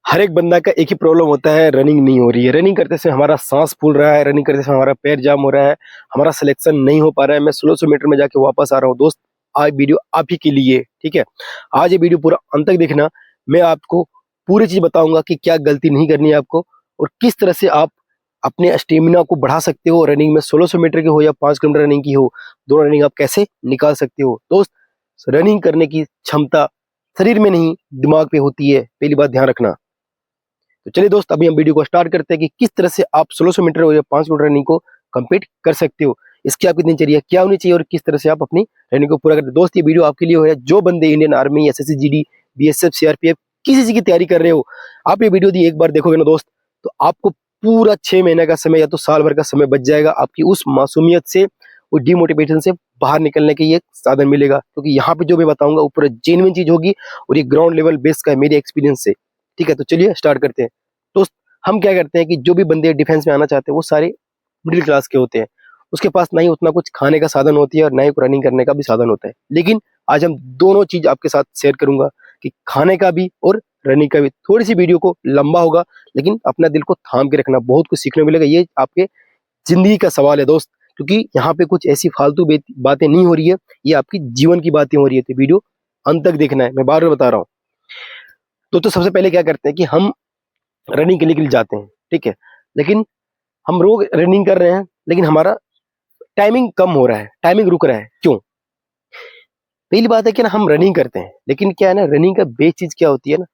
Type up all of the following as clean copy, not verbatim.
हर एक बंदा का एक ही प्रॉब्लम होता है, रनिंग नहीं हो रही है। रनिंग करते समय हमारा सांस फूल रहा है, रनिंग करते समय हमारा पैर जाम हो रहा है, हमारा सिलेक्शन नहीं हो पा रहा है। मैं 1600 मीटर में जाके वापस आ रहा हूँ दोस्त। आज वीडियो आप ही के लिए, ठीक है। आज ये वीडियो पूरा अंत तक देखना। मैं आपको पूरी चीज बताऊंगा कि क्या गलती नहीं करनी है आपको, और किस तरह से आप अपने स्टेमिना को बढ़ा सकते हो। रनिंग में 1600 मीटर की हो या 5 किलोमीटर रनिंग की हो, दोनों रनिंग आप कैसे निकाल सकते हो दोस्त। रनिंग करने की क्षमता शरीर में नहीं, दिमाग पे होती है, पहली बात ध्यान रखना। तो चलिए दोस्त, अभी हम वीडियो को स्टार्ट करते हैं कि किस तरह से आप 1600 मीटर या 5 किलोमीटर रनिंग को कंप्लीट कर सकते हो। इसकी आपकी दिनचर्या क्या होनी चाहिए और किस तरह से आप अपनी रनिंग को पूरा करते हो। दोस्त, ये वीडियो आपके लिए है जो बंदे Indian army, SSC, GD, BSF, CRPF किसी चीज की तैयारी कर रहे हो। आप ये वीडियो दी एक बार देखोगे ना दोस्त, तो आपको पूरा 6 महीने का समय या तो साल भर का समय बच जाएगा। आपकी उस मासूमियत से, उस डिमोटिवेशन से बाहर निकलने के ये साधन मिलेगा, क्योंकि यहाँ पे जो भी बताऊंगा वो पूरा जेन्युइन चीज होगी और ये ग्राउंड लेवल बेस का है मेरे एक्सपीरियंस से। ठीक है, तो चलिए स्टार्ट करते हैं। तो हम क्या करते हैं कि जो भी बंदे डिफेंस में आना चाहते हैं वो सारे मिडिल क्लास के होते हैं। उसके पास ना ही उतना कुछ खाने का साधन होती है और ना ही रनिंग करने का भी साधन होता है। लेकिन आज हम दोनों चीज आपके साथ शेयर करूंगा, कि खाने का भी और रनिंग का भी। थोड़ी सी वीडियो को लंबा होगा, लेकिन अपना दिल को थाम के रखना, बहुत कुछ सीखने को मिलेगा। ये आपके जिंदगी का सवाल है दोस्त, क्योंकि यहाँ पे कुछ ऐसी फालतू बातें नहीं हो रही है, ये आपकी जीवन की बातें हो रही है। तो वीडियो अंत तक देखना है, मैं बार बार बता रहा हूँ। तो सबसे पहले क्या करते हैं कि हम रनिंग के लिए जाते हैं, ठीक है। लेकिन हम रोज रनिंग कर रहे हैं, लेकिन हमारा टाइमिंग कम हो रहा है, टाइमिंग रुक रहा है। क्यों? पहली बात है कि ना, हम रनिंग करते हैं, लेकिन क्या है ना, रनिंग का बेस चीज क्या होती है ना,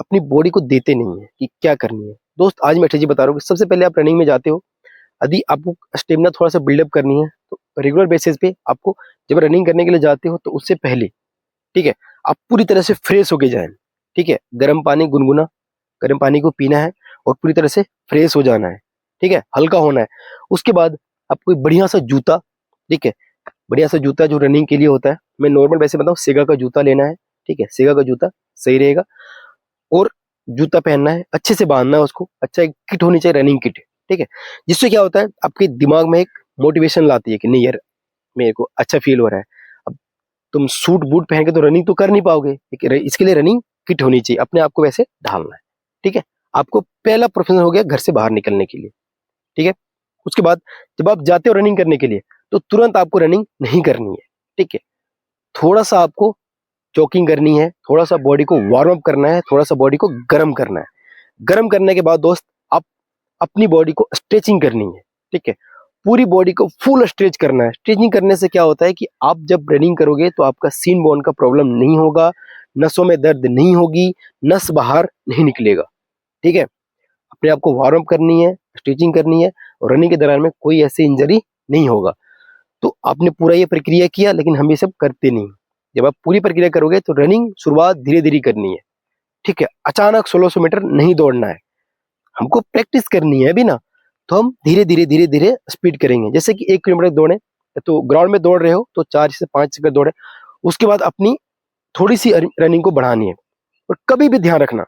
अपनी बॉडी को देते नहीं है कि क्या करनी है। दोस्त, आज मैं अच्छी बता रहा हूँ कि सबसे पहले आप रनिंग में जाते हो, यदि आपको स्टेमिना थोड़ा सा बिल्डअप करनी है, तो रेगुलर बेसिस पे आपको जब रनिंग करने के लिए जाते हो तो उससे पहले, ठीक है, आप पूरी तरह से फ्रेश होके जाएं। ठीक है, गर्म पानी गुनगुना, गर्म पानी को पीना है और पूरी तरह से फ्रेश हो जाना है। ठीक है, हल्का होना है। उसके बाद आपको एक बढ़िया सा जूता, ठीक है, बढ़िया सा जूता जो रनिंग के लिए होता है, मैं नॉर्मल वैसे बताऊं, सेगा का जूता लेना है। ठीक है, सेगा का जूता सही रहेगा। और जूता पहनना है, अच्छे से बांधना है उसको, अच्छा एक किट होनी चाहिए, रनिंग किट। ठीक है, जिससे क्या होता है, आपके दिमाग में एक मोटिवेशन लाती है कि नहीं यार, मेरे को अच्छा फील हो रहा है। अब तुम सूट बूट पहन के तो रनिंग तो कर नहीं पाओगे, इसके लिए रनिंग किट होनी चाहिए, अपने आप को वैसे ढालना है। ठीक है, आपको पहला प्रोफेशन हो गया घर से बाहर निकलने के लिए। ठीक है, उसके बाद जब आप जाते हो रनिंग करने के लिए, तो तुरंत आपको रनिंग नहीं करनी है। ठीक है, थोड़ा सा आपको जॉगिंग करनी है, थोड़ा सा बॉडी को वार्म अप करना है, थोड़ा सा बॉडी को गर्म करना है। गर्म करने के बाद दोस्त, आप अपनी बॉडी को स्ट्रेचिंग करनी है। ठीक है, पूरी बॉडी को फुल स्ट्रेच करना है। स्ट्रेचिंग करने से क्या होता है कि आप जब रनिंग करोगे तो आपका सीन बोन का प्रॉब्लम नहीं होगा, नसों में दर्द नहीं होगी, नस बाहर नहीं निकलेगा। ठीक है, अपने आप को वार्म अप करनी है, स्ट्रेचिंग करनी है, और रनिंग के दौरान में कोई ऐसी इंजरी नहीं होगा। तो आपने पूरा ये प्रक्रिया किया, लेकिन हम ये सब करते नहीं। जब आप पूरी प्रक्रिया करोगे तो रनिंग शुरुआत धीरे धीरे करनी है। ठीक है, अचानक 1600 मीटर नहीं दौड़ना है, हमको प्रैक्टिस करनी है अभी ना। तो हम धीरे धीरे स्पीड करेंगे। जैसे कि 1 किलोमीटर दौड़े, तो ग्राउंड में दौड़ रहे हो तो 4 से 5 चक्कर दौड़े। उसके बाद अपनी थोड़ी सी रनिंग को बढ़ानी है। और कभी भी ध्यान रखना,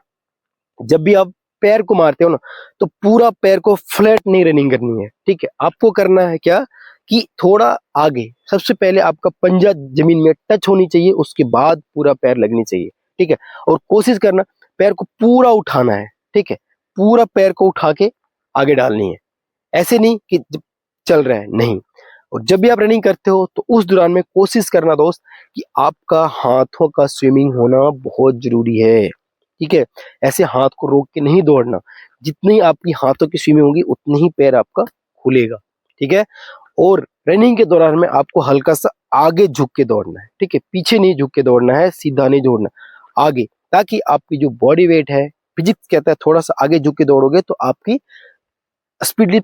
जब भी आप पैर को मारते हो ना, तो पूरा पैर को फ्लैट नहीं रनिंग करनी है। ठीक है, आपको करना है क्या, कि थोड़ा आगे, सबसे पहले आपका पंजा जमीन में टच होनी चाहिए, उसके बाद पूरा पैर लगनी चाहिए। ठीक है, और कोशिश करना पैर को पूरा उठाना है। ठीक है, पूरा पैर को उठा के आगे डालनी है, ऐसे नहीं कि जब चल रहा है, नहीं। और जब भी आप रनिंग करते हो तो उस दौरान में कोशिश करना दोस्त, कि आपका हाथों का स्विमिंग होना बहुत जरूरी है। ठीक है, ऐसे हाथ को रोक के नहीं दौड़ना, जितनी आपकी हाथों की स्विमिंग होगी उतनी ही पैर आपका खुलेगा। ठीक है, और रनिंग के दौरान में आपको हल्का सा आगे झुक के दौड़ना है। ठीक है, पीछे नहीं झुक के दौड़ना है, सीधा नहीं दौड़ना, आगे, ताकि आपकी जो बॉडी वेट है, फिजिक्स कहता है थोड़ा सा आगे झुक के दौड़ोगे तो आपकी स्पीडली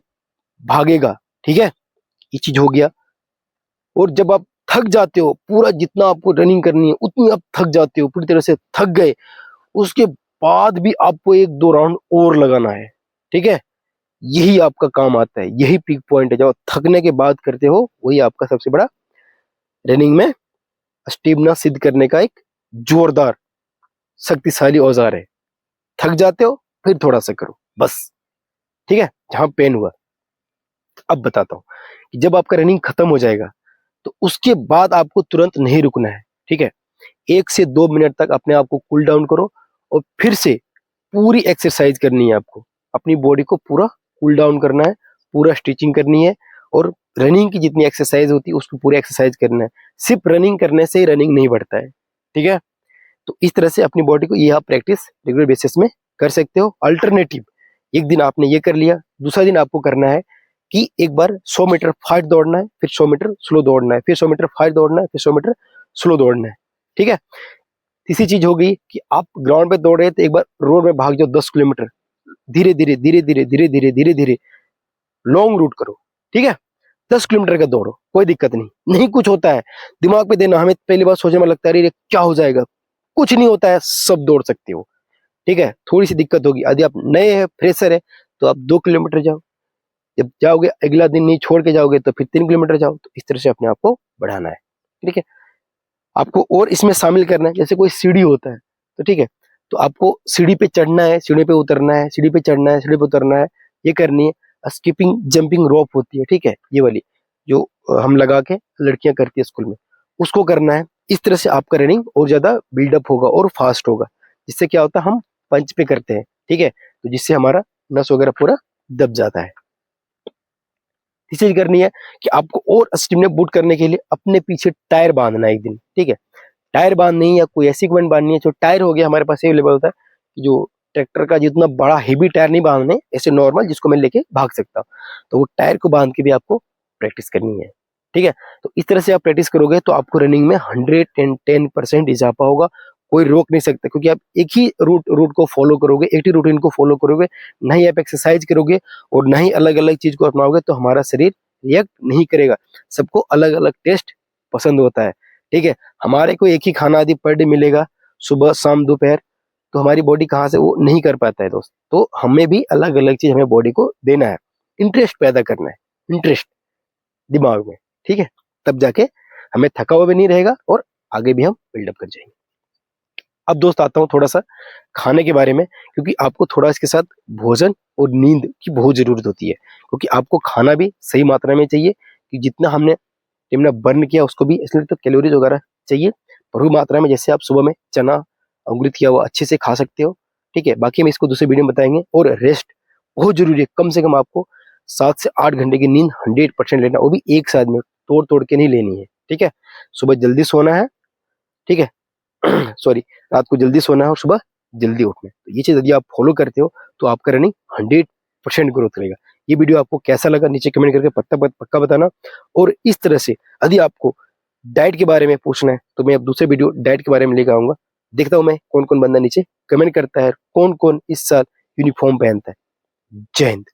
भागेगा। ठीक है, ये चीज हो गया। और जब आप थक जाते हो, पूरा जितना आपको रनिंग करनी है उतनी आप थक जाते हो, पूरी तरह से थक गए, उसके बाद भी आपको 1-2 राउंड और लगाना है। ठीक है, यही आपका काम आता है, यही पीक पॉइंट है। जब आप थकने के बाद करते हो, वही आपका सबसे बड़ा रनिंग में स्टेमिना सिद्ध करने का एक जोरदार शक्तिशाली औजार है। थक जाते हो, फिर थोड़ा सा करो बस। ठीक है, जहां पेन हुआ। अब बताता हूं कि जब आपका रनिंग खत्म हो जाएगा, तो उसके बाद आपको तुरंत नहीं रुकना है। ठीक है, 1 से 2 मिनट तक अपने आप को कूल डाउन करो, और फिर से पूरी एक्सरसाइज करनी है आपको, अपनी बॉडी को पूरा कूल डाउन करना है, पूरा स्ट्रेचिंग करनी है और रनिंग की जितनी एक्सरसाइज होती है उसको पूरी एक्सरसाइज करना है। सिर्फ रनिंग करने से ही रनिंग नहीं बढ़ता है, ठीक है। तो इस तरह से अपनी बॉडी को ये आप प्रैक्टिस रेगुलर बेसिस में कर सकते हो। अल्टरनेटिव, एक दिन आपने ये कर लिया, दूसरा दिन आपको करना है कि एक बार 100 मीटर फास्ट दौड़ना है, फिर 100 मीटर स्लो दौड़ना है, फिर 100 मीटर फास्ट दौड़ना है, फिर 100 मीटर स्लो दौड़ना है, ठीक है। तीसरी चीज हो गई कि आप ग्राउंड पे दौड़ रहे थे, एक बार रोड में भाग जाओ 10 किलोमीटर, धीरे धीरे धीरे धीरे धीरे धीरे धीरे धीरे लॉन्ग रूट करो, ठीक है। 10 किलोमीटर का दौड़ो, कोई दिक्कत नहीं, नहीं कुछ होता है। दिमाग पे देना, हमें पहली बार सोचने में लगता है अरे क्या हो जाएगा, कुछ नहीं होता है, सब दौड़ सकते हो, ठीक है। थोड़ी सी दिक्कत होगी, यदि आप नए हैं, फ्रेशर है, तो आप 2 किलोमीटर जाओ, जब जाओगे अगला दिन नहीं छोड़ के जाओगे तो फिर 3 किलोमीटर जाओ। तो इस तरह से अपने आप को बढ़ाना है, ठीक है। आपको और इसमें शामिल करना है, जैसे कोई सीढ़ी होता है, तो ठीक है, तो आपको सीढ़ी पे चढ़ना है, सीढ़ी पे उतरना है, सीढ़ी पे चढ़ना है, सीढ़ी पे उतरना है, ये करनी है। स्किपिंग जंपिंग रोप होती है, ठीक है, ये वाली जो हम लगा के लड़कियां करती है स्कूल में, उसको करना है। इस तरह से आपका रनिंग और ज्यादा बिल्डअप होगा और फास्ट होगा, जिससे क्या होता है हम पंच पे करते हैं, ठीक है, तो जिससे हमारा नस वगैरह पूरा दब जाता है। तीसरी चीज करनी है कि आपको और स्टेमिना बूट करने के लिए अपने पीछे टायर बांधना है एक दिन, ठीक है। टायर बांधनी या कोई ऐसी इक्विपमेंट बांधनी है जो टायर हो गया हमारे पास अवेलेबल होता है, जो ट्रैक्टर का जितना बड़ा हेवी टायर नहीं बांधने, ऐसे नॉर्मल जिसको मैं लेके भाग सकता हूँ, तो वो टायर को बांध के भी आपको प्रैक्टिस करनी है, ठीक है। तो इस तरह से आप प्रैक्टिस करोगे तो आपको रनिंग में 110% इजाफा होगा, कोई रोक नहीं सकता, क्योंकि आप एक ही रूट को फॉलो करोगे, एक ही रूटीन को फॉलो करोगे, ना ही आप एक्सरसाइज करोगे और ना ही अलग अलग चीज को अपनाओगे, तो हमारा शरीर रिएक्ट नहीं करेगा। सबको अलग अलग टेस्ट पसंद होता है, ठीक है। हमारे को एक ही खाना यदि पर डे मिलेगा, सुबह शाम दोपहर, तो हमारी बॉडी कहाँ से वो नहीं कर पाता है दोस्त। तो हमें भी अलग अलग चीज हमें बॉडी को देना है, इंटरेस्ट पैदा करना है, इंटरेस्ट दिमाग में, ठीक है, तब जाके हमें थका हुआ भी नहीं रहेगा और आगे भी हम बिल्डअप कर जाएंगे। अब दोस्त आता हूँ थोड़ा सा खाने के बारे में, क्योंकि आपको थोड़ा इसके साथ भोजन और नींद की बहुत जरूरत होती है, क्योंकि आपको खाना भी सही मात्रा में चाहिए, कि जितना हमने स्टेमिना बर्न किया उसको भी, इसलिए तो कैलोरीज वगैरह चाहिए भरपूर मात्रा में। जैसे आप सुबह में चना अंकुरित किया हुआ अच्छे से खा सकते हो, ठीक है। बाकी हम इसको दूसरे वीडियो में बताएंगे। और रेस्ट बहुत जरूरी है, कम से कम आपको 7 से 8 घंटे की नींद 100% लेना, वो भी एक साथ में तोड़ तोड़ के नहीं लेनी है, ठीक है। सुबह जल्दी सोना है, ठीक है सॉरी, रात को जल्दी सोना है और सुबह जल्दी उठना है। तो ये चीज यदि आप फॉलो करते हो तो आपका रनिंग 100% ग्रोथ करेगा। ये वीडियो आपको कैसा लगा नीचे कमेंट करके पक्का बताना। और इस तरह से यदि आपको डाइट के बारे में पूछना है तो मैं अब दूसरे वीडियो डाइट के बारे में लेकर आऊंगा। देखता हूं मैं कौन कौन बंदा नीचे कमेंट करता है, कौन कौन इस साल यूनिफॉर्म पहनता है। जय हिंद।